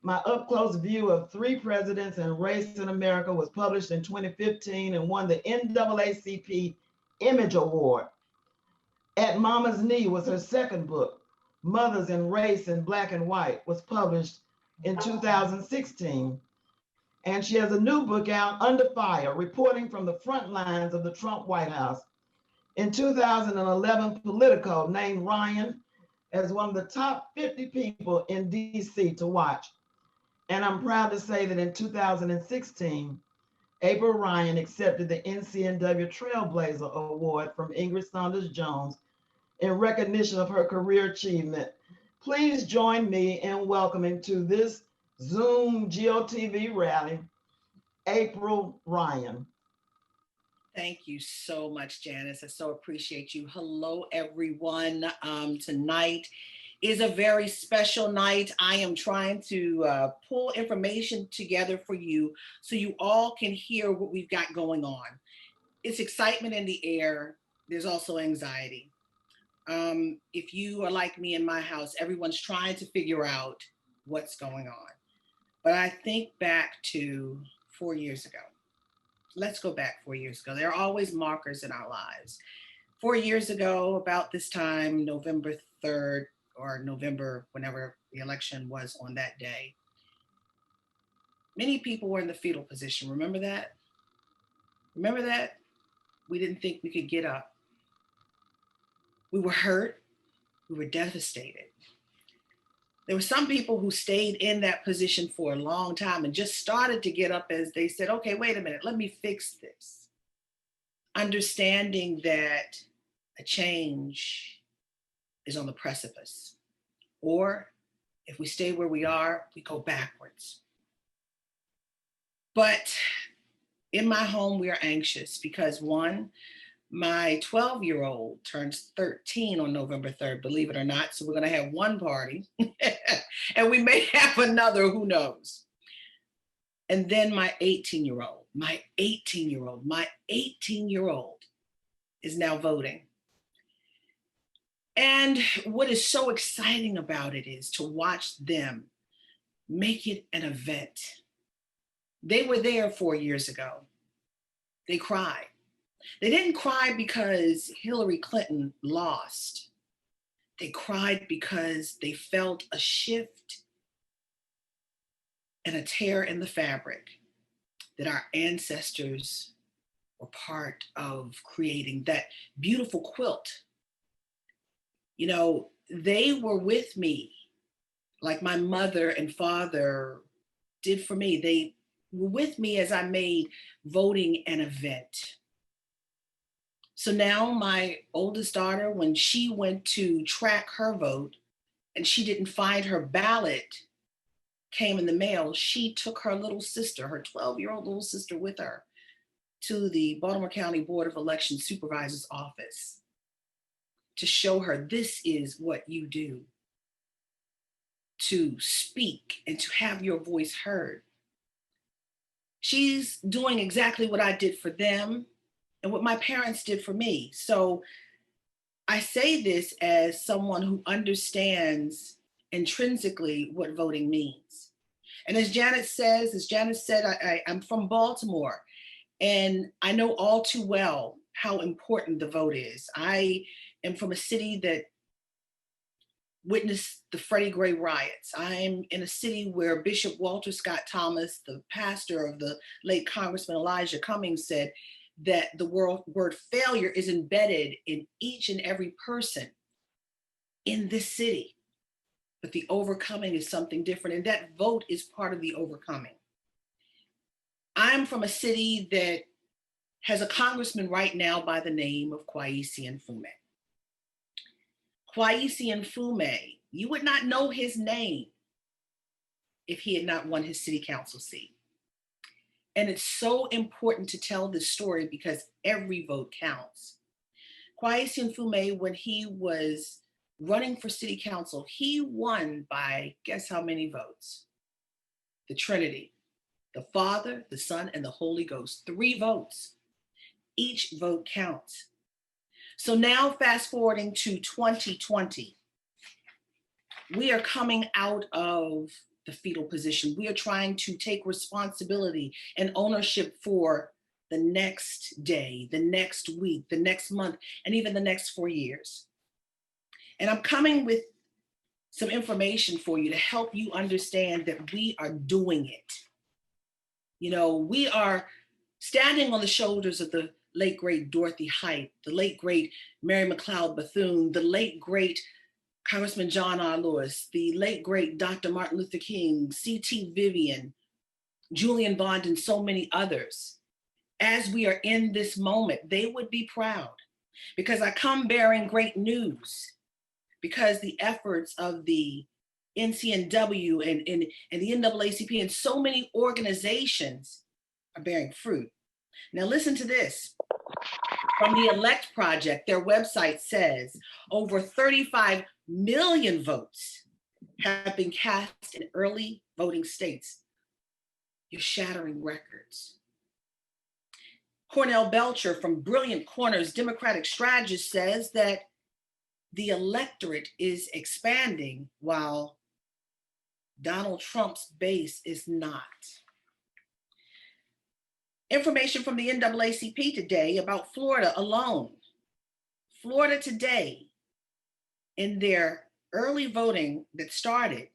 My Up-Close View of 3 Presidents and Race in America was published in 2015 and won the NAACP Image Award. At Mama's Knee was her 2nd book, Mothers in Race in Black and White, was published in 2016. And she has a new book out, Under Fire, reporting from the front lines of the Trump White House. In 2011, Politico named Ryan as one of the top 50 people in DC to watch. And I'm proud to say that in 2016, April Ryan accepted the NCNW Trailblazer Award from Ingrid Saunders Jones in recognition of her career achievement. Please join me in welcoming to this Zoom GOTV rally, April Ryan. Thank you so much, Janice. I so appreciate you. Hello, everyone. Tonight is a very special night. I am trying to pull information together for you so you all can hear what we've got going on. It's excitement in the air. There's also anxiety. If you are like me in my house, everyone's trying to figure out what's going on. But I think back to 4 years ago. Let's go back 4 years ago. There are always markers in our lives. 4 years ago, about this time, November 3rd or November, whenever the election was on that day, many people were in the fetal position. Remember that? Remember that? We didn't think we could get up. We were hurt. We were devastated. There were some people who stayed in that position for a long time and just started to get up as they said, okay, wait a minute, let me fix this. Understanding that a change is on the precipice. Or if we stay where we are, we go backwards. But in my home, we are anxious because 1, my 12-year-old turns 13 on November 3rd, believe it or not. So we're going to have one party and we may have another, who knows. And then my 18-year-old is now voting. And what is so exciting about it is to watch them make it an event. They were there 4 years ago. They cried. They didn't cry because Hillary Clinton lost. They cried because they felt a shift and a tear in the fabric. that our ancestors were part of creating, that beautiful quilt. You know, they were with me like my mother and father did for me. They were with me as I made voting an event. So now my oldest daughter, when she went to track her vote and she didn't find her ballot came in the mail, she took her little sister, her 12-year-old little sister with her to the Baltimore County Board of Election Supervisor's office to show her this is what you do, to speak and to have your voice heard. She's doing exactly what I did for them and what my parents did for me. So I say this as someone who understands intrinsically what voting means. And as Janice said, I'm from Baltimore, and I know all too well how important the vote is. I am from a city that witnessed the Freddie Gray riots. I'm in a city where Bishop Walter Scott Thomas, the pastor of the late Congressman Elijah Cummings, said that the word failure is embedded in each and every person in this city. But the overcoming is something different, and that vote is part of the overcoming. I'm from a city that has a congressman right now by the name of Willease Williams. Willease Williams, you would not know his name if he had not won his city council seat. And it's so important to tell this story because every vote counts. Willease Williams, when he was running for city council, he won by, guess how many votes? The Trinity, the Father, the Son, and the Holy Ghost, 3 votes. Each vote counts. So now fast forwarding to 2020, we are coming out of the fetal position. We are trying to take responsibility and ownership for the next day, the next week, the next month, and even the next 4 years. And I'm coming with some information for you to help you understand that we are doing it. You know, we are standing on the shoulders of the late, great Dorothy Height, the late, great Mary McLeod Bethune, the late, great Congressman John R. Lewis, the late, great Dr. Martin Luther King, C.T. Vivian, Julian Bond, and so many others. As we are in this moment, they would be proud because I come bearing great news, because the efforts of the NCNW and the NAACP and so many organizations are bearing fruit. Now listen to this. From the Elect Project, their website says over 35 million votes have been cast in early voting states. You're shattering records. Cornell Belcher from Brilliant Corners Democratic Strategist says that the electorate is expanding while Donald Trump's base is not. Information from the NAACP today about Florida alone. Florida today, in their early voting that started,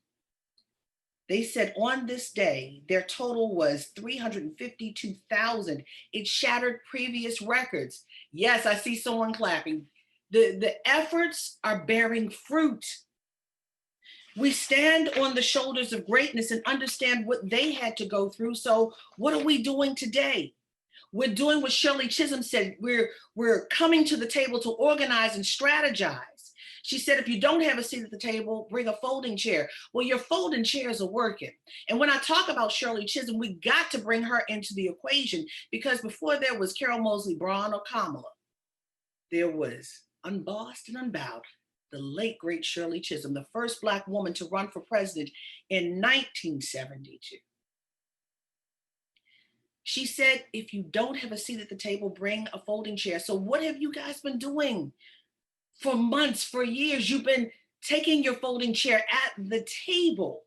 they said on this day, their total was 352,000. It shattered previous records. Yes, I see someone clapping. The efforts are bearing fruit. We stand on the shoulders of greatness and understand what they had to go through. So what are we doing today? We're doing what Shirley Chisholm said. We're coming to the table to organize and strategize. She said, if you don't have a seat at the table, bring a folding chair. Well, your folding chairs are working. And when I talk about Shirley Chisholm, we got to bring her into the equation because before there was Carol Moseley Braun or Kamala, there was unbossed and unbowed, the late, great Shirley Chisholm, the first Black woman to run for president in 1972. She said, if you don't have a seat at the table, bring a folding chair. So what have you guys been doing for months, for years? You've been taking your folding chair at the table,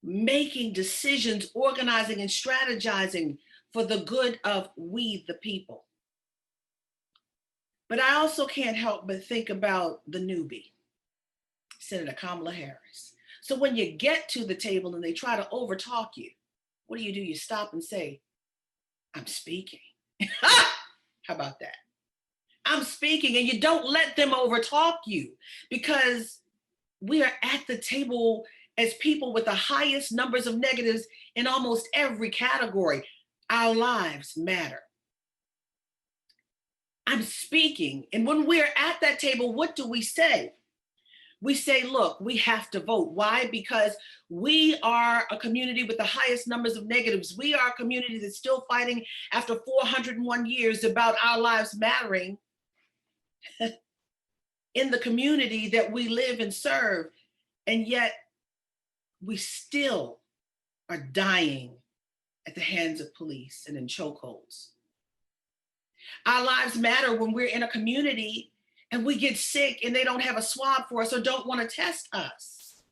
making decisions, organizing and strategizing for the good of we, the people. But I also can't help but think about the newbie, Senator Kamala Harris. So when you get to the table and they try to overtalk you, what do? You stop and say, I'm speaking. How about that? I'm speaking, and you don't let them overtalk you, because we are at the table as people with the highest numbers of negatives in almost every category. Our lives matter. I'm speaking. And when we're at that table, what do we say? We say, look, we have to vote. Why? Because we are a community with the highest numbers of negatives. We are a community that's still fighting after 401 years about our lives mattering in the community that we live and serve. And yet we still are dying at the hands of police and in chokeholds. Our lives matter when we're in a community and we get sick and they don't have a swab for us or don't want to test us.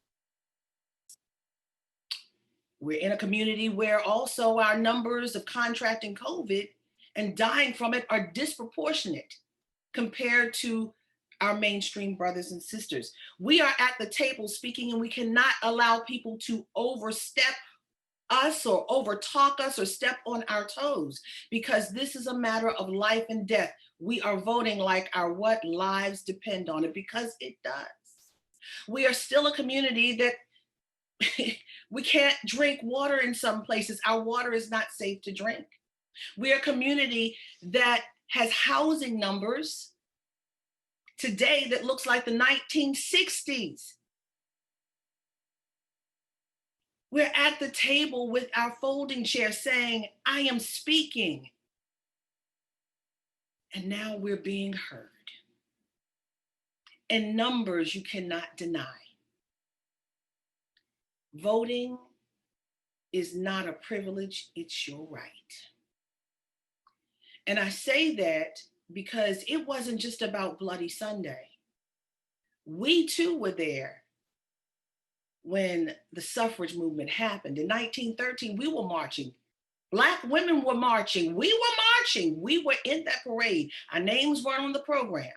We're in a community where also our numbers of contracting COVID and dying from it are disproportionate compared to our mainstream brothers and sisters. We are at the table speaking, and we cannot allow people to overstep us or overtalk us or step on our toes, because this is a matter of life and death. We are voting like our lives depend on it, because it does. We are still a community that we can't drink water in some places. Our water is not safe to drink. We are a community that has housing numbers today that looks like the 1960s. We're at the table with our folding chair saying, I am speaking. And now we're being heard. In numbers you cannot deny. Voting is not a privilege, it's your right. And I say that because it wasn't just about Bloody Sunday. We too were there when the suffrage movement happened. In 1913, we were marching. Black women were marching. We were marching. We were in that parade. Our names weren't on the program,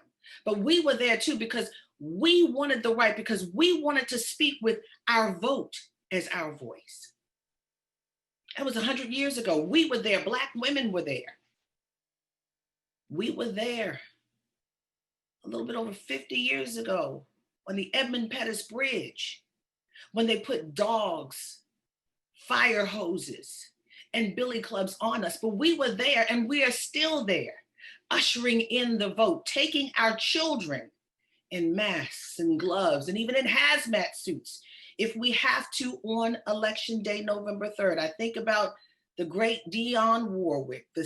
but we were there too, because we wanted the right, because we wanted to speak with our vote as our voice. That was 100 years ago. We were there. Black women were there. We were there a little bit over 50 years ago on the Edmund Pettus Bridge, when they put dogs, fire hoses, and billy clubs on us. But we were there, and we are still there, ushering in the vote, taking our children in masks and gloves and even in hazmat suits if we have to on Election Day, November 3rd. I think about the great Dionne Warwick, the